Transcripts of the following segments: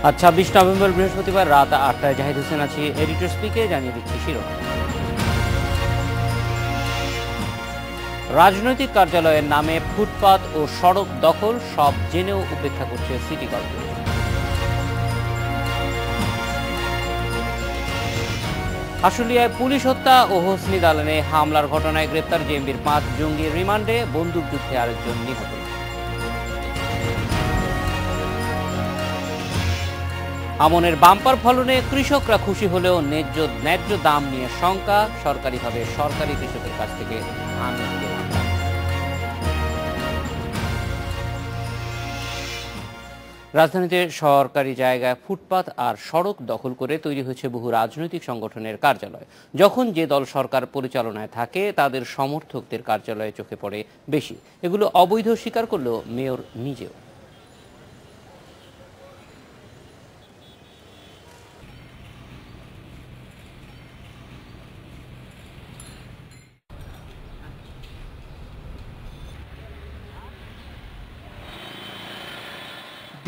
আজ ২৬ নভেম্বর বৃহস্পতিবার রাত ৮টায় জাহিদ হোসেন আছি এডিটর স্পিকে জানিয়ে দিচ্ছি শিরোনাম। রাজনৈতিক কার্যালয়ের নামে ফুটপাত ও সড়ক দখল, সব জেনেও উপেক্ষা করছে সিটি কর্পোরেশন। আশুলিয়ায় পুলিশ হত্যা ও হোসনি দালানে হামলার ঘটনায় গ্রেপ্তার জেএমবির ৫ জঙ্গি, রিমান্ডে, বন্দুকযুদ্ধে আরেকজন নিহত। আমনের বাম্পার ফলনে কৃষকরা খুশি হলেও ন্যায্য দাম নিয়ে শঙ্কা, সরকারিভাবে সরকারি কৃষকের কাছ থেকে ধান কেনা। রাজধানীতে সরকারি জায়গায় ফুটপাত আর সড়ক দখল করে তৈরি হয়েছে বহু রাজনৈতিক সংগঠনের কার্যালয়। যখন যে দল সরকার পরিচালনায় থাকে তাদের সমর্থকদের কার্যালয়ে চোখে পড়ে বেশি। এগুলো অবৈধ স্বীকার করলেও মেয়র নিজেও।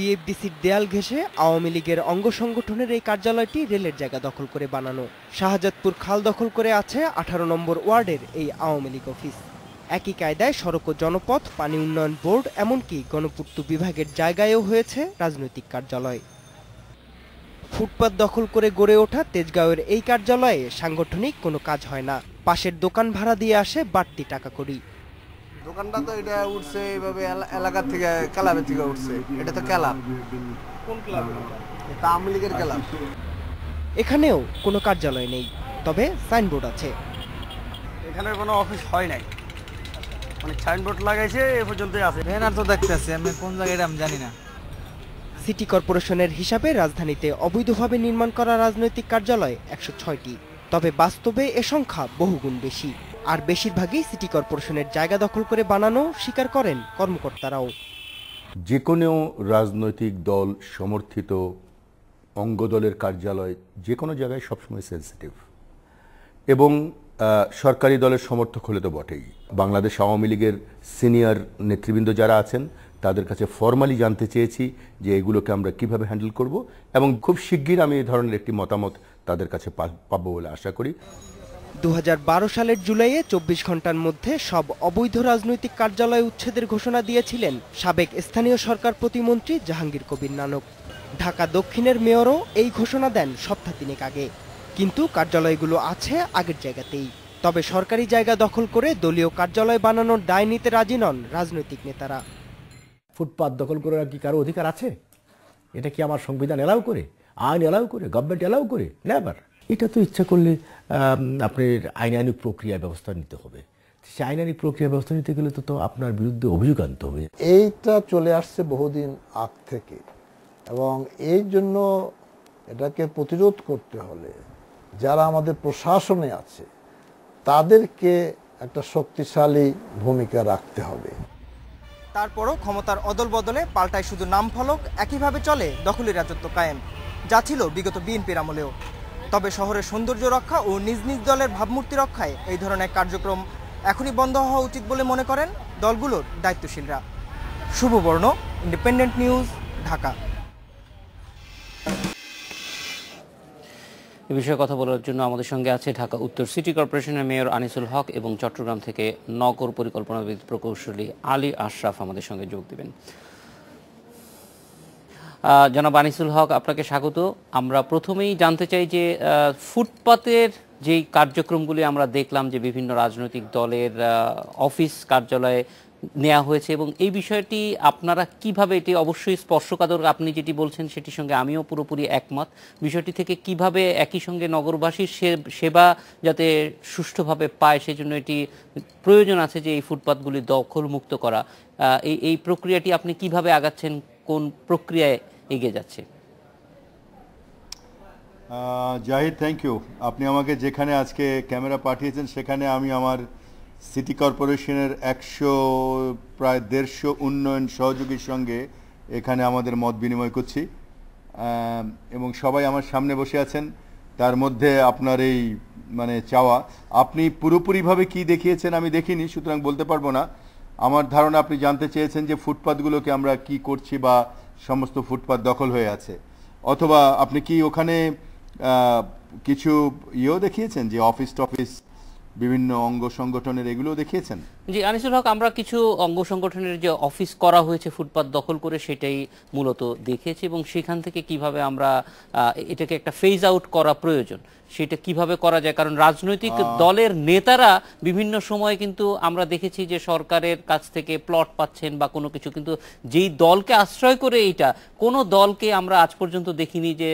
বিএফডিসির দেয়াল ঘেঁষে আওয়ামী লীগের অঙ্গ সংগঠনের এই কার্যালয়টি রেলের জায়গা দখল করে বানানো। শাহজাদপুর খাল দখল করে আছে ১৮ নম্বর ওয়ার্ডের এই আওয়ামী লীগ অফিস। একই কায়দায় সড়ক ও জনপথ, পানি উন্নয়ন বোর্ড, এমনকি গণপূর্ত বিভাগের জায়গায়ও হয়েছে রাজনৈতিক কার্যালয়। ফুটপাত দখল করে গড়ে ওঠা তেজগাঁওয়ের এই কার্যালয়ে সাংগঠনিক কোনো কাজ হয় না। পাশের দোকান ভাড়া দিয়ে আসে বাড়তি টাকা করি। দোকানটা তো এটা উঠছে এইভাবে এলাকা থেকে, ক্লাবের থেকে উঠছে। এটা তো ক্লাব। কোন ক্লাব? এটা আওয়ামী লীগের ক্লাব। এখানেও কোনো কার্যালয় নেই, তবে সাইনবোর্ড আছে। এখানে কোনো অফিস হয় নাই, মানে সাইনবোর্ড লাগাইছে এ পর্যন্তই আছে। ব্যানার তো দেখতেছি, আমি কোন জায়গায় আমি জানি না। সিটি কর্পোরেশনের হিসাবে রাজধানীতে অবৈধভাবে নির্মাণ করা রাজনৈতিক কার্যালয় ১০৬টি, তবে বাস্তবে এ সংখ্যা বহুগুণ বেশি। আর বেশিরভাগই সিটি কর্পোরেশনের জায়গা দখল করে বানানো স্বীকার করেন কর্মকর্তারাও। যে কোনো রাজনৈতিক দল সমর্থিত অঙ্গদলের কার্যালয় যে কোনো জায়গায় সবসময় সেন্সিটিভ, এবং সরকারি দলের সমর্থক হলে তো বটেই। বাংলাদেশ আওয়ামী লীগের সিনিয়র নেতৃবৃন্দ যারা আছেন তাদের কাছে ফর্মালি জানতে চেয়েছি যে এগুলোকে আমরা কিভাবে হ্যান্ডেল করব, এবং খুব শিগগির আমি এই ধরনের একটি মতামত তাদের কাছে পাবো বলে আশা করি। ২০১২ সালের জুলাইয়ে ২৪ ঘন্টার মধ্যে সব অবৈধ রাজনৈতিক কার্যালয় উচ্ছেদের ঘোষণা দিয়েছিলেন সাবেক স্থানীয় সরকার প্রতিমন্ত্রী জাহাঙ্গীর কবির নানক। ঢাকা দক্ষিণের মেয়রও এই ঘোষণা দেন সপ্তাহ তিনেক আগে। কিন্তু কার্যালয়গুলো আছে আগের জায়গাতেই। তবে সরকারি জায়গা দখল করে দলীয় কার্যালয় বানানোর দায় নিতে রাজি নন রাজনৈতিক নেতারা। ফুটপাত দখল করার কি কারো অধিকার আছে? এটা কি আমার সংবিধান এলাও করে, আইন এলাও করে, গভর্নমেন্ট এলাও করে? নেভার। এটা তো ইচ্ছা করলে আপনার আইনানুগ প্রক্রিয়া ব্যবস্থা নিতে হবে। সে আইনানুগ প্রক্রিয়া ব্যবস্থা নিতে গেলে তো আপনার বিরুদ্ধে অভিযোগ আনতে হবে। এইটা চলে আসছে বহুদিন আগ থেকে, এবং এই জন্য এটাকে প্রতিরোধ করতে হলে যারা আমাদের প্রশাসনে আছে তাদেরকে একটা শক্তিশালী ভূমিকা রাখতে হবে। তারপরও ক্ষমতার অদল বদলে পাল্টায় শুধু নাম ফলক, একইভাবে চলে দখলি রাজত্ব কায়েম, যা ছিল বিগত বিএনপির আমলেও। তবে শহরের সৌন্দর্য রক্ষা ও নিজ নিজ দলের ভাবমূর্তি রক্ষায় এই ধরনের কার্যক্রম এখনই বন্ধ হওয়া উচিত বলে মনে করেন দলগুলোর দায়িত্বশীলরা। শুভবর্ণ, ইন্ডিপেন্ডেন্ট নিউজ, ঢাকা। এ বিষয়ে কথা বলার জন্য আমাদের সঙ্গে আছে ঢাকা উত্তর সিটি কর্পোরেশনের মেয়র আনিসুল হক এবং চট্টগ্রাম থেকে নগর পরিকল্পনাবিদ প্রকৌশলী আলী আশরাফ আমাদের সঙ্গে যোগ দেবেন। জনাব আনিসুল হক, আপনাকে স্বাগত। আমরা প্রথমেই জানতে চাই যে ফুটপাতের যেই কার্যক্রমগুলি আমরা দেখলাম যে বিভিন্ন রাজনৈতিক দলের অফিস কার্যালয়ে নেওয়া হয়েছে, এবং এই বিষয়টি আপনারা কিভাবে, এটি অবশ্যই স্পর্শকাতর, আপনি যেটি বলছেন সেটির সঙ্গে আমিও পুরোপুরি একমত। বিষয়টি থেকে কিভাবে একই সঙ্গে নগরবাসীর সেবা যাতে সুষ্ঠুভাবে পায় সেজন্য এটি প্রয়োজন আছে যে এই ফুটপাতগুলি দখলমুক্ত করা। এই প্রক্রিয়াটি আপনি কিভাবে আগাচ্ছেন, কোন প্রক্রিয়ায় এগিয়ে যাচ্ছে? Zahid, thank you. আপনি আমাকে যেখানে আজকে ক্যামেরা পাঠিয়েছেন সেখানে আমি আমার সিটি কর্পোরেশনের প্রায় ১৫০ উন্নয়ন সহযোগীর সঙ্গে এখানে আমাদের মত বিনিময় করছি, এবং সবাই আমার সামনে বসে আছেন। তার মধ্যে আপনার এই চাওয়া, আপনি পুরোপুরিভাবে কি দেখিয়েছেন আমি দেখিনি, সুতরাং বলতে পারবো না। আমার ধারণা আপনি জানতে চেয়েছেন যে ফুটপাতগুলোকে আমরা কি করছি বা সমস্ত ফুটপাত দখল হয়ে আছে। অথবা আপনি কি ওখানে কিছু ইয়েও দেখিয়েছেন যে অফিস টফিস বিভিন্ন অঙ্গ সংগঠনের এগুলোও দেখিয়েছেন? জি আনিসুল হক, আমরা কিছু অঙ্গ সংগঠনের যে অফিস করা হয়েছে ফুটপাত দখল করে সেটাই মূলত দেখিয়েছি, এবং সেখান থেকে kiভাবে আমরা এটাকে একটা ফেজ আউট করা প্রয়োজন সেটা কিভাবে করা যায়। কারণ রাজনৈতিক দলের নেতারা বিভিন্ন সময় কিন্তু আমরা দেখেছি যে সরকারের কাছ থেকে প্লট পাচ্ছেন বা কোনো কিছু, কিন্তু যেই দলকে আশ্রয় করে এইটা, কোনো দলকে আমরা আজ পর্যন্ত দেখিনি যে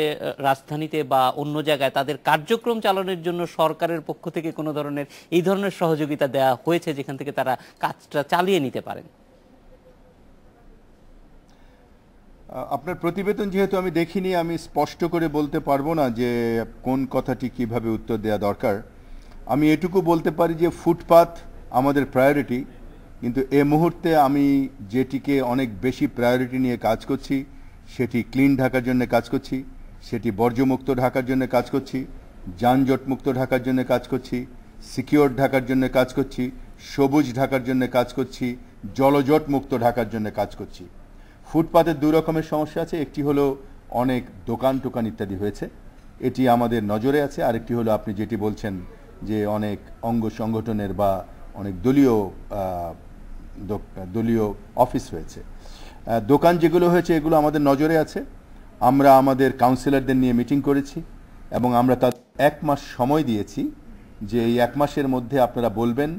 রাজধানীতে বা অন্য জায়গায় তাদের কার্যক্রম চালানোর জন্য সরকারের পক্ষ থেকে কোনো ধরনের এই ধরনের সহযোগিতা দেওয়া হয়েছে যেখান থেকে তারা কাজটা চালিয়ে নিতে পারেন। আপনার প্রতিবেদন যেহেতু আমি দেখিনি, আমি স্পষ্ট করে বলতে পারবো না যে কোন কথাটি কিভাবে উত্তর দেওয়া দরকার। আমি এটুকু বলতে পারি যে ফুটপাত আমাদের প্রায়োরিটি, কিন্তু এ মুহূর্তে আমি যেটিকে অনেক বেশি প্রায়োরিটি নিয়ে কাজ করছি সেটি ক্লিন ঢাকার জন্য কাজ করছি, সেটি বর্জ্যমুক্ত ঢাকার জন্য কাজ করছি, যানজটমুক্ত ঢাকার জন্য কাজ করছি, সিকিউর ঢাকার জন্য কাজ করছি, সবুজ ঢাকার জন্য কাজ করছি, জলজট মুক্ত ঢাকার জন্য কাজ করছি। ফুটপাতের দুই রকমের সমস্যা আছে, একটি হলো অনেক দোকান টোকান ইত্যাদি হয়েছে, এটি আমাদের নজরে আছে। আরেকটি হলো আপনি যেটি বলছেন যে অনেক অঙ্গ সংগঠনের বা অনেক দলীয় অফিস হয়েছে। দোকান যেগুলো হয়েছে এগুলো আমাদের নজরে আছে। আমরা আমাদের কাউন্সিলরদের নিয়ে মিটিং করেছি এবং আমরা তার 1 মাস সময় দিয়েছি যে এই 1 মাসের মধ্যে আপনারা বলবেন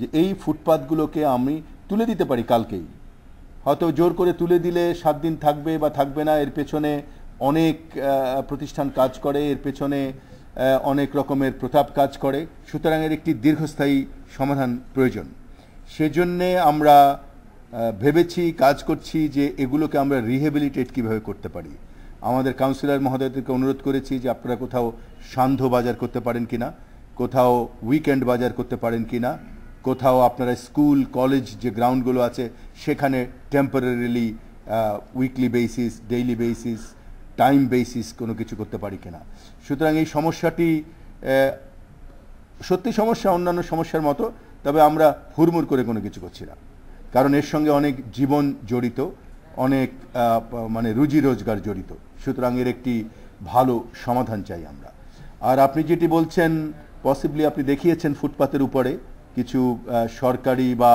যে এই ফুটপাতগুলোকে আমি তুলে দিতে পারি কালকেই। হয়তো জোর করে তুলে দিলে 7 দিন থাকবে বা থাকবে না, এর পেছনে অনেক প্রতিষ্ঠান কাজ করে, এর পেছনে অনেক রকমের প্রতাপ কাজ করে, সুতরাং এর একটি দীর্ঘস্থায়ী সমাধান প্রয়োজন। সেজন্যে আমরা ভেবেছি, কাজ করছি যে এগুলোকে আমরা রিহেবিলিটেট কীভাবে করতে পারি। আমাদের কাউন্সিলর মহোদয়দেরকে অনুরোধ করেছি যে আপনারা কোথাও সান্ধ্য বাজার করতে পারেন কিনা, কোথাও উইকেন্ড বাজার করতে পারেন কিনা, কোথাও আপনারা স্কুল কলেজ যে গ্রাউন্ডগুলো আছে সেখানে temporarily weekly basis, daily basis, time basis কোনো কিছু করতে পারি কিনা। সুতরাং এই সমস্যাটি সত্যি সমস্যা, অন্যান্য সমস্যার মতো, তবে আমরা হুড়মুড় করে কোনো কিছু করছি না, কারণ এর সঙ্গে অনেক জীবন জড়িত, অনেক মানে রুজি রোজগার জড়িত। সুতরাং এর একটি ভালো সমাধান চাই আমরা। আর আপনি যেটি বলছেন পসিবলি আপনি দেখিয়েছেন ফুটপাতের উপরে কিছু সরকারি বা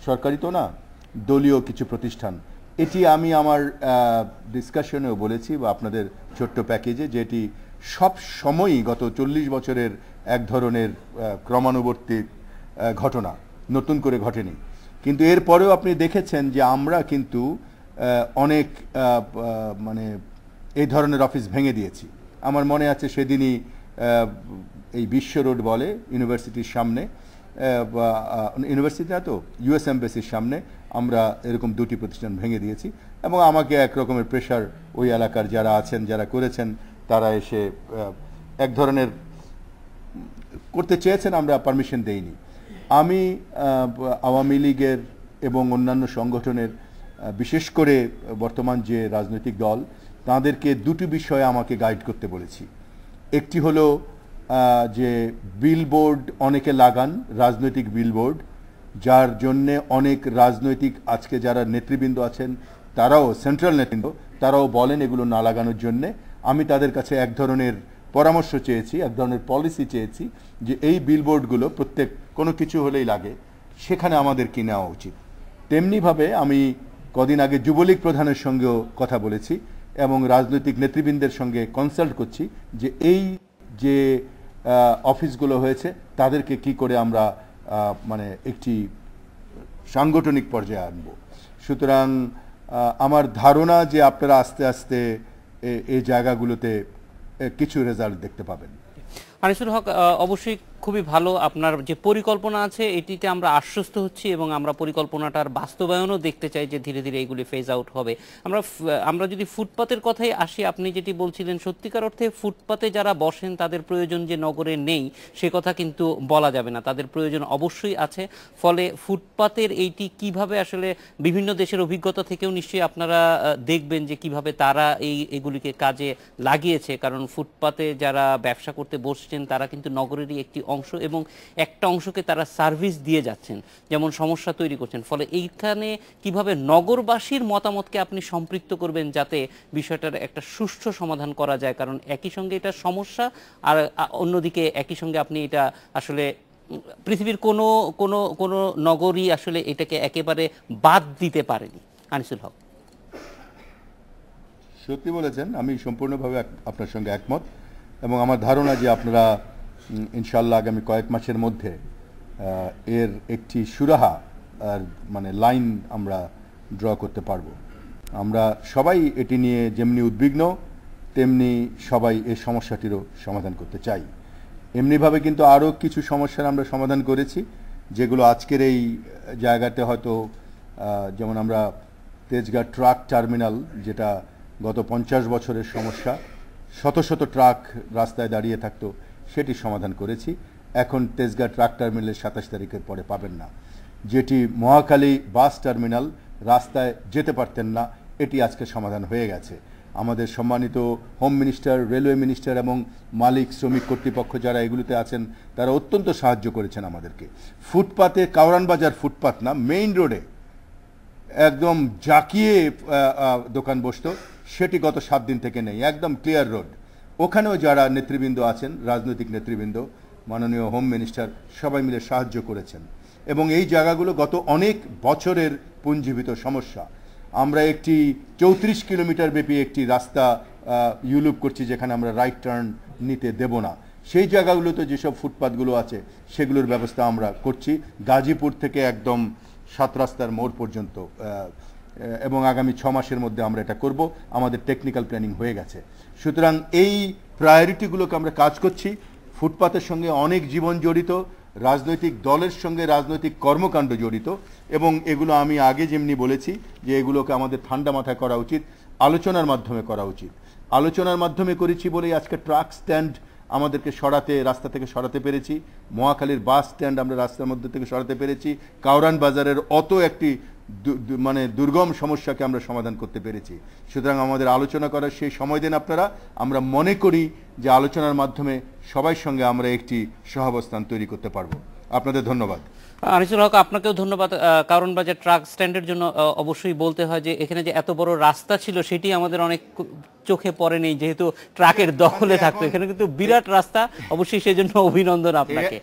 সরকারি তো না, দলীয় কিছু প্রতিষ্ঠান। এটি আমি আমার ডিসকাশনেও বলেছি বা আপনাদের ছোট্ট প্যাকেজে, যেটি সব সময়ই গত 40 বছরের এক ধরনের ক্রমানুবর্তী ঘটনা, নতুন করে ঘটেনি। কিন্তু এরপরেও আপনি দেখেছেন যে আমরা কিন্তু অনেক মানে এই ধরনের অফিস ভেঙে দিয়েছি। আমার মনে আছে সেদিনই এই বিশ্ব রোড বলে ইউনিভার্সিটির সামনে, ইউনিভার্সিটি না তো ইউএস এমবেসির সামনে আমরা এরকম 2টি প্রতিষ্ঠান ভেঙে দিয়েছি, এবং আমাকে এক রকমের প্রেশার ওই এলাকার যারা আছেন, যারা করেছেন, তারা এসে এক ধরনের করতে চেয়েছেন, আমরা পারমিশন দেইনি। আমি আওয়ামী লীগের এবং অন্যান্য সংগঠনের, বিশেষ করে বর্তমান যে রাজনৈতিক দল, তাদেরকে 2টি বিষয়ে আমাকে গাইড করতে বলেছি। একটি হলো যে বিলবোর্ড অনেকে লাগান, রাজনৈতিক বিলবোর্ড, যার জন্যে অনেক রাজনৈতিক আজকে যারা নেতৃবৃন্দ আছেন তারাও, সেন্ট্রাল নেতৃবৃন্দ, তারাও বলেন এগুলো না লাগানোর জন্যে। আমি তাদের কাছে এক ধরনের পরামর্শ চেয়েছি, এক ধরনের পলিসি চেয়েছি যে এই বিলবোর্ডগুলো প্রত্যেক কোনো কিছু হলেই লাগে, সেখানে আমাদের কি নেওয়া উচিত। তেমনিভাবে আমি কদিন আগে যুবলীগ প্রধানের সঙ্গেও কথা বলেছি এবং রাজনৈতিক নেতৃবৃন্দের সঙ্গে কনসাল্ট করছি যে এই যে অফিসগুলো হয়েছে তাদেরকে কি করে আমরা মানে একটি সাংগঠনিক পর্যায়ে আনব। সুতরাং আমার ধারণা যে আপনারা আস্তে আস্তে এই জায়গাগুলোতে কিছু রেজাল্ট দেখতে পাবেন। আনিসুল হক, অবশ্যই খুবই ভালো। আপনার যে পরিকল্পনা আছে এটিতে আমরা আশ্বস্ত হচ্ছি এবং আমরা পরিকল্পনাটার বাস্তবায়নও দেখতে চাই যে ধীরে ধীরে এইগুলি ফেজ আউট হবে। আমরা যদি ফুটপাতের কথাই আসি, আপনি যেটি বলছিলেন, সত্যিকার অর্থে ফুটপাতে যারা বসেন তাদের প্রয়োজন যে নগরে নেই সে কথা কিন্তু বলা যাবে না, তাদের প্রয়োজন অবশ্যই আছে। ফলে ফুটপাতের এইটি কিভাবে আসলে বিভিন্ন দেশের অভিজ্ঞতা থেকেও নিশ্চয়ই আপনারা দেখবেন যে কিভাবে তারা এগুলিকে কাজে লাগিয়েছে, কারণ ফুটপাতে যারা ব্যবসা করতে বসছে আসছেন তারা কিন্তু নগরেরই একটি অংশ এবং একটা অংশকে তারা সার্ভিস দিয়ে যাচ্ছেন, যেমন সমস্যা তৈরি করছেন। ফলে এইখানে কিভাবে নগরবাসীর মতামতকে আপনি সম্পৃক্ত করবেন যাতে বিষয়টার একটা সুষ্ঠু সমাধান করা যায়, কারণ একই সঙ্গে এটা সমস্যা আর অন্যদিকে একই সঙ্গে আপনি এটা আসলে পৃথিবীর কোনো কোনো কোনো নগরই আসলে এটাকে একেবারে বাদ দিতে পারেনি। আনিসুল হক। সত্যি বলেছেন, আমি সম্পূর্ণভাবে আপনার সঙ্গে একমত এবং আমার ধারণা যে আপনারা ইনশাল্লাহ আগামী কয়েক মাসের মধ্যে এর একটি সুরাহা আর মানে লাইন আমরা ড্র করতে পারবো। আমরা সবাই এটি নিয়ে যেমনি উদ্বিগ্ন তেমনি সবাই এই সমস্যাটিরও সমাধান করতে চাই। এমনিভাবে কিন্তু আরও কিছু সমস্যার আমরা সমাধান করেছি যেগুলো আজকের এই জায়গাতে হয়তো যেমন আমরা তেজগাঁ ট্রাক টার্মিনাল, যেটা গত 50 বছরের সমস্যা, শত শত ট্রাক রাস্তায় দাঁড়িয়ে থাকতো, সেটি সমাধান করেছি। এখন তেজগাঁ ট্রাক টার্মিনালের 27 তারিখের পরে পাবেন না। যেটি মহাখালী বাস টার্মিনাল, রাস্তায় যেতে পারতেন না, এটি আজকে সমাধান হয়ে গেছে। আমাদের সম্মানিত হোম মিনিস্টার, রেলওয়ে মিনিস্টার এবং মালিক শ্রমিক কর্তৃপক্ষ যারা এগুলোতে আছেন তারা অত্যন্ত সাহায্য করেছেন আমাদেরকে। ফুটপাতে, কাউরান বাজার ফুটপাত না, মেইন রোডে একদম জাকিয়ে দোকান বসতো, সেটি গত 7 দিন থেকে নেই, একদম ক্লিয়ার রোড। ওখানেও যারা নেতৃবৃন্দ আছেন, রাজনৈতিক নেতৃবৃন্দ, মাননীয় হোম মিনিস্টার, সবাই মিলে সাহায্য করেছেন এবং এই জায়গাগুলো গত অনেক বছরের পুঞ্জীভূত সমস্যা। আমরা একটি 34 কিলোমিটার ব্যাপী একটি রাস্তা ইউলুপ করছি যেখানে আমরা রাইট টার্ন নিতে দেব না। সেই জায়গাগুলোতে যেসব ফুটপাথগুলো আছে সেগুলোর ব্যবস্থা আমরা করছি, গাজীপুর থেকে একদম 7 রাস্তার মোড় পর্যন্ত, এবং আগামী 6 মাসের মধ্যে আমরা এটা করব। আমাদের টেকনিক্যাল প্ল্যানিং হয়ে গেছে। সুতরাং এই প্রায়োরিটিগুলোকে আমরা কাজ করছি। ফুটপাথের সঙ্গে অনেক জীবন জড়িত, রাজনৈতিক দলের সঙ্গে রাজনৈতিক কর্মকাণ্ড জড়িত, এবং এগুলো আমি আগে যেমনি বলেছি যে এগুলোকে আমাদের ঠান্ডা মাথায় করা উচিত, আলোচনার মাধ্যমে করা উচিত। আলোচনার মাধ্যমে করেছি বলেই আজকে ট্রাক স্ট্যান্ড আমাদেরকে সরাতে, রাস্তা থেকে সরাতে পেরেছি। মহাখালীর বাস স্ট্যান্ড আমরা রাস্তার মধ্যে থেকে সরাতে পেরেছি। কাউরান বাজারের অত একটি মানে দুর্গম সমস্যাকে আমরা সমাধান করতে পেরেছি। সুতরাং আমাদের আলোচনা করার সেই সময় দেন আপনারা। আমরা মনে করি যে আলোচনার মাধ্যমে সবাই সঙ্গে আমরা একটি সহাবস্থান তৈরি করতে পারবো। আপনাদের ধন্যবাদ। আনিসুল হক, আপনাকেও ধন্যবাদ। কারণ বাজার ট্রাক স্ট্যান্ডের জন্য অবশ্যই বলতে হয় যে এখানে যে এত বড় রাস্তা ছিল সেটি আমাদের অনেক চোখে পড়েনি, যেহেতু ট্রাকের দখলে থাকতো। এখানে কিন্তু বিরাট রাস্তা, অবশ্যই সেই জন্য অভিনন্দন আপনাকে।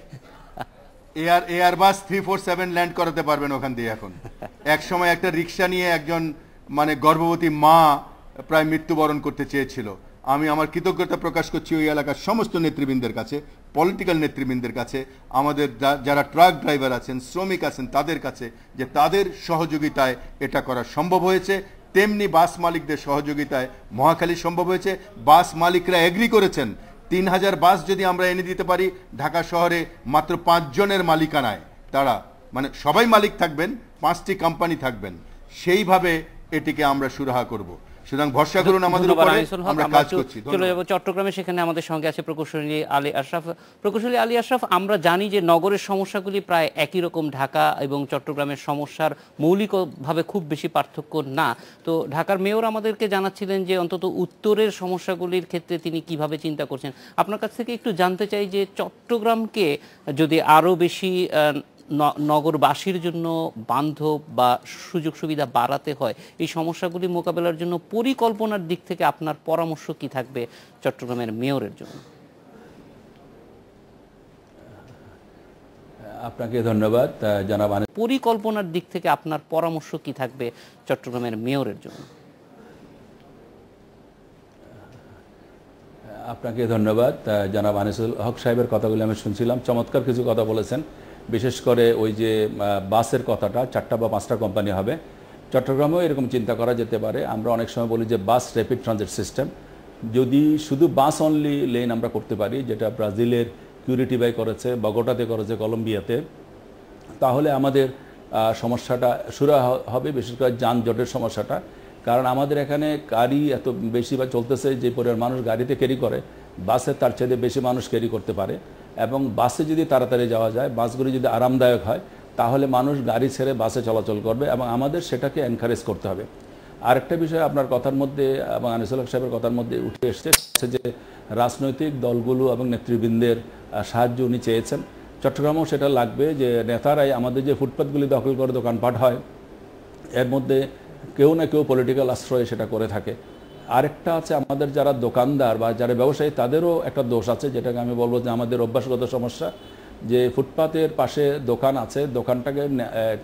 এয়ারবাস 347 ল্যান্ড করাতে পারবেন ওখান দিয়ে। এখন এক সময় একটা রিক্সা নিয়ে একজন মানে গর্ভবতী মা প্রায় মৃত্যুবরণ করতে চেয়েছিল। আমি আমার কৃতজ্ঞতা প্রকাশ করছি ওই এলাকার সমস্ত নেতৃবৃন্দের কাছে, পলিটিক্যাল নেতৃবৃন্দের কাছে, আমাদের যারা ট্রাক ড্রাইভার আছেন, শ্রমিক আছেন, তাদের কাছে, যে তাদের সহযোগিতায় এটা করা সম্ভব হয়েছে। তেমনি বাস মালিকদের সহযোগিতায় মহাখালী সম্ভব হয়েছে। বাস মালিকরা এগ্রি করেছেন 3000 বাস যদি আমরা এনে দিতে পারি ঢাকা শহরে মাত্র 5 জনের মালিকানায়, তারা মানে সবাই মালিক থাকবেন, 5টি কোম্পানি থাকবেন, সেইভাবে এটিকে আমরা সুরাহা করব। সুতরাং ভরসা করুন আমাদের উপরে, আমরা কাজ করছি। চলে যাব চট্টগ্রামে, সেখানে আমাদের সঙ্গে আছে প্রকৌশলী আলী আশরাফ। প্রকৌশলী আলী আশরাফ, আমরা জানি যে নগরের সমস্যাগুলি প্রায় একই রকম, ঢাকা এবং চট্টগ্রামের সমস্যার মৌলিকভাবে খুব বেশি পার্থক্য না। তো ঢাকার মেয়র আমাদেরকে জানাচ্ছিলেন যে অন্তত উত্তরের সমস্যাগুলির ক্ষেত্রে তিনি কিভাবে চিন্তা করছেন। আপনার কাছ থেকে একটু জানতে চাই যে চট্টগ্রামকে যদি আরও বেশি নগরবাসীর জন্য বান্ধব বা সুযোগ সুবিধা বাড়াতে হয়, এই সমস্যাগুলি মোকাবেলার জন্য পরিকল্পনার দিক থেকে আপনার পরামর্শ কি থাকবে চট্টগ্রামের মেয়রের জন্য? আপনাকে ধন্যবাদ জনাব। পরিকল্পনার দিক থেকে আপনার পরামর্শ কি থাকবে চট্টগ্রামের মেয়রের জন্য? আপনাকে ধন্যবাদ জনাব আনিসুল হক সাহেবের কথাগুলি আমি শুনছিলাম, চমৎকার কিছু কথা বলেছেন। বিশেষ করে ওই যে বাসের কথাটা, 4টা বা 5টা কোম্পানি হবে, চট্টগ্রামেও এরকম চিন্তা করা যেতে পারে। আমরা অনেক সময় বলি যে বাস র্যাপিড ট্রানজিট সিস্টেম, যদি শুধু বাস অনলি লেন আমরা করতে পারি, যেটা ব্রাজিলের কিউরিটিবাই করেছে, বগোটাতে করেছে, কলম্বিয়াতে, তাহলে আমাদের সমস্যাটা শুরু হবে, বিশেষ করে যানজটের সমস্যাটা। কারণ আমাদের এখানে গাড়ি এত বেশি বা চলতেছে, যে পরিমাণ মানুষ গাড়িতে ক্যারি করে, বাসে তার চেয়ে বেশি মানুষ ক্যারি করতে পারে। এবং বাসে যদি তাড়াতাড়ি যাওয়া যায়, বাসগুলি যদি আরামদায়ক হয়, তাহলে মানুষ গাড়ি ছেড়ে বাসে চলাচল করবে এবং আমাদের সেটাকে এনকারেজ করতে হবে। আরেকটা বিষয় আপনার কথার মধ্যে এবং আনিসুল হক সাহেবের কথার মধ্যে উঠে এসেছে যে রাজনৈতিক দলগুলো এবং নেতৃবৃন্দের সাহায্য উনি চেয়েছেন। চট্টগ্রামেও সেটা লাগবে যে নেতারাই আমাদের যে ফুটপাতগুলি দখল করে দোকানপাট হয় এর মধ্যে কেউ না কেউ পলিটিক্যাল আশ্রয় সেটা করে থাকে। আরেকটা আছে আমাদের যারা দোকানদার বা যারা ব্যবসায়ী তাদেরও একটা দোষ আছে, যেটাকে আমি বলবো যে আমাদের অভ্যাসগত সমস্যা, যে ফুটপাতের পাশে দোকান আছে, দোকানটাকে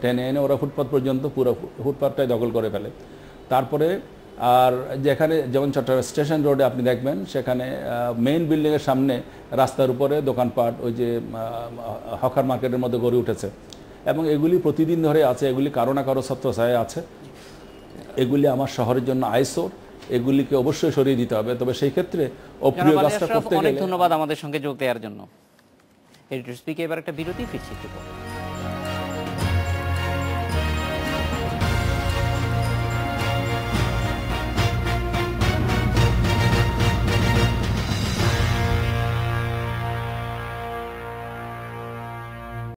টেনে এনে ওরা ফুটপাত পর্যন্ত পুরো ফুটপাতটাই দখল করে ফেলে। তারপরে আর যেখানে যেমন চট্টগ্রাম স্টেশন রোডে আপনি দেখবেন সেখানে মেইন বিল্ডিংয়ের সামনে রাস্তার উপরে দোকানপাট ওই যে হকার মার্কেটের মধ্যে গড়ে উঠেছে এবং এগুলি প্রতিদিন ধরে আছে, এগুলি কারো না কারো ছত্রছায়ায় আছে। এগুলি আমার শহরের জন্য আইসোর, এগুলিকে অবশ্যই সরিয়ে দিতে হবে। তবে সেই ক্ষেত্রে অপ্রিয় কাজটা করতে গেলে অনেক ধন্যবাদ আমাদের সঙ্গে যোগ দেওয়ার জন্য। এডিটর স্পিকে এবার একটা বিরতি, ফিরছি একটু পর।